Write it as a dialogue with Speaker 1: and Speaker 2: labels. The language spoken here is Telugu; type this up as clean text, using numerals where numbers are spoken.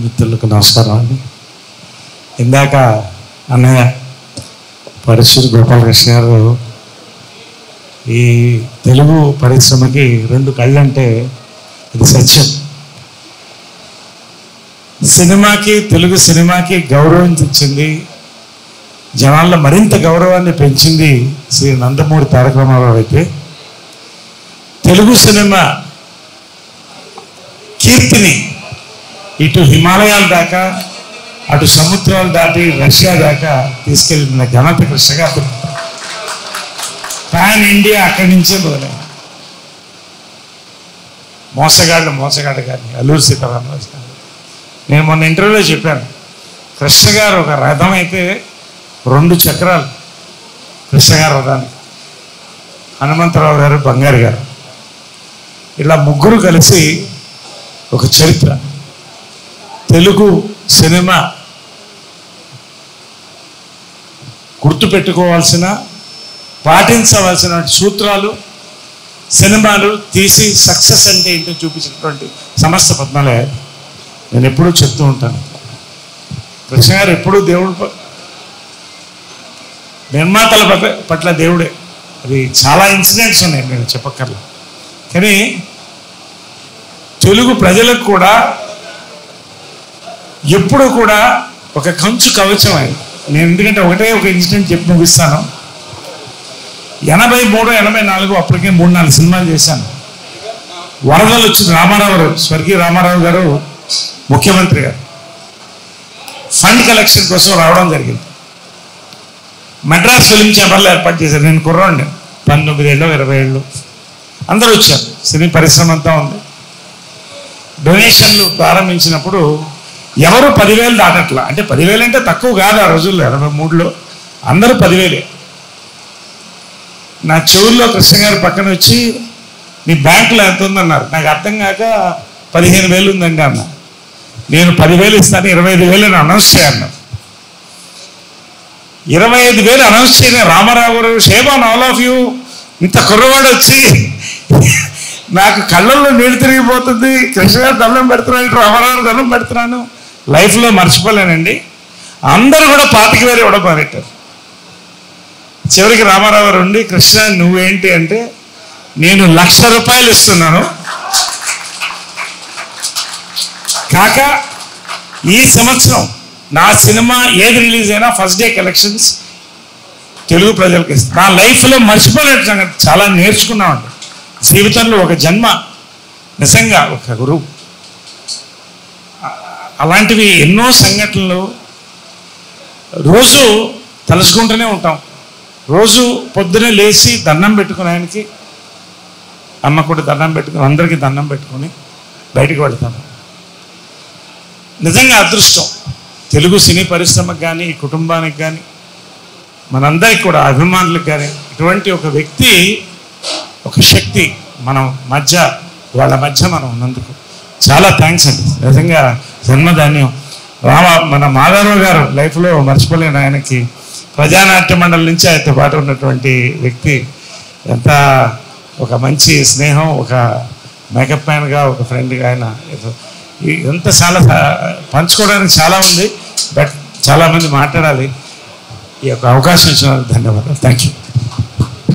Speaker 1: మిత్రులకు నమస్కారం అండి. ఇందాక అన్నయ్య పరిశ్రమ గోపాలకృష్ణ గారు ఈ తెలుగు పరిశ్రమకి రెండు కళ్ళు అంటే ఇది సత్యం. సినిమాకి, తెలుగు సినిమాకి గౌరవం తెచ్చింది, జనాల్లో మరింత గౌరవాన్ని పెంచింది శ్రీ నందమూరి తారక రామారావు అయితే, తెలుగు సినిమా కీర్తిని ఇటు హిమాలయాల దాకా, అటు సముద్రాలు దాటి రష్యా దాకా తీసుకెళ్ళిన ఘనత కృష్ణ గారు. పాన్ ఇండియా అక్కడి నుంచే మొదలైంది. మోసగాడు కానీ అల్లూరి సీతారామరాజు గారు. నేను మొన్న ఇంటర్వ్యూలో చెప్పాను, కృష్ణ గారు ఒక రథం అయితే 2 చక్రాలు కృష్ణ గారు రథానికి, హనుమంతరావు గారు, బంగారు గారు, ఇలా ముగ్గురు కలిసి ఒక చరిత్ర. తెలుగు సినిమా గుర్తుపెట్టుకోవాల్సిన, పాటించవలసిన సూత్రాలు, సినిమాలు తీసి సక్సెస్ అంటే ఏంటో చూపించినటువంటి సంస్థ పద్మాలయ. నేను ఎప్పుడూ చెప్తూ ఉంటాను, కృష్ణ గారు ఎప్పుడూ దేవుడు, నిర్మాతల పట్ల దేవుడే. అది చాలా ఇన్సిడెంట్స్ ఉన్నాయి, నేను చెప్పక్కర్లా. కానీ తెలుగు ప్రజలకు కూడా ఎప్పుడు కూడా ఒక కంచు కవచం అయింది. నేను ఎందుకంటే ఒక ఇన్సిడెంట్ చెప్పి ముగిస్తాను. 83, 84 అప్పటికే 3-4 సినిమాలు చేశాను. వరదలు వచ్చింది. రామారావు గారు, స్వర్గీయ రామారావు గారు ముఖ్యమంత్రి గారు ఫండ్ కలెక్షన్ కోసం రావడం జరిగింది. మెడ్రాస్ ఫిలిం ఛాంబర్లో ఏర్పాటు చేశారు. నేను కుర్రాండి, 19 ఏళ్ళు 20 ఏళ్ళు, అందరూ వచ్చారు. సినీ పరిశ్రమ అంతా ఉంది. డొనేషన్లు ప్రారంభించినప్పుడు ఎవరు 10,000 దాటట్లా. అంటే 10,000 అంటే తక్కువ కాదు ఆ రోజుల్లో, 83లో అందరూ 10,000. నా చెవుల్లో కృష్ణ గారు పక్కన వచ్చి, నీ బ్యాంకులో ఎంత ఉందన్నారు. నాకు అర్థం కాక 15,000 ఉందండి అన్న. నేను 10,000 ఇస్తాను, 25,000 అనౌన్స్ చేయను. 25,000 అనౌన్స్ చేయని రామారావు గారు, shame on all of you, ఇంత కుర్రవాడు వచ్చి నాకు కళ్ళల్లో నీళ్ళు తిరిగిపోతుంది, కృష్ణ గారు దండం పెడుతున్నాను, రామారావు దండం పెడుతున్నాను. లైఫ్లో మర్చిపోలేనండి. అందరూ కూడా 25,000 ఇవ్వడం మొదలెట్టారు. చివరికి రామారావు గారు ఉండి, కృష్ణ నువ్వేంటి అంటే, నేను ₹1,00,000 ఇస్తున్నాను కాక ఈ సంవత్సరం నా సినిమా ఏది రిలీజ్ అయినా ఫస్ట్ డే కలెక్షన్స్ తెలుగు ప్రజలకు ఇస్తాను. నా లైఫ్లో మర్చిపోలేని సంగతి, చాలా నేర్చుకున్నామండి. జీవితంలో ఒక జన్మ, నిజంగా ఒక గురువు. అలాంటివి ఎన్నో సంఘటనలు రోజు తలుచుకుంటూనే ఉంటాం. రోజు పొద్దునే లేచి దండం పెట్టుకుని, ఆయనకి అమ్మ కూడా దండం పెట్టుకుని, అందరికీ దండం పెట్టుకొని బయటికి వెళ్తాను. నిజంగా అదృష్టం తెలుగు సినీ పరిశ్రమకు కానీ, కుటుంబానికి కానీ, మనందరికి కూడా అభిమానులకు కానీ, ఇటువంటి ఒక వ్యక్తి, ఒక శక్తి మనం మధ్య, వాళ్ళ మధ్య మనం ఉన్నందుకు చాలా థ్యాంక్స్ అండి. నిజంగా జన్మధాన్యం. మన మాధవరావు గారు లైఫ్లో మర్చిపోలేను. ఆయనకి ప్రజానాట్య మండలి నుంచి ఆయనతో పాటు ఉన్నటువంటి వ్యక్తి. ఎంత ఒక మంచి స్నేహం, ఒక మేకప్ మ్యాన్గా, ఒక ఫ్రెండ్గా ఆయన. ఇదంతా చాలా పంచుకోవడానికి చాలా ఉంది, బట్ చాలామంది మాట్లాడాలి. ఈ యొక్క అవకాశం ఇచ్చినందుకు ధన్యవాదాలు. Thank you.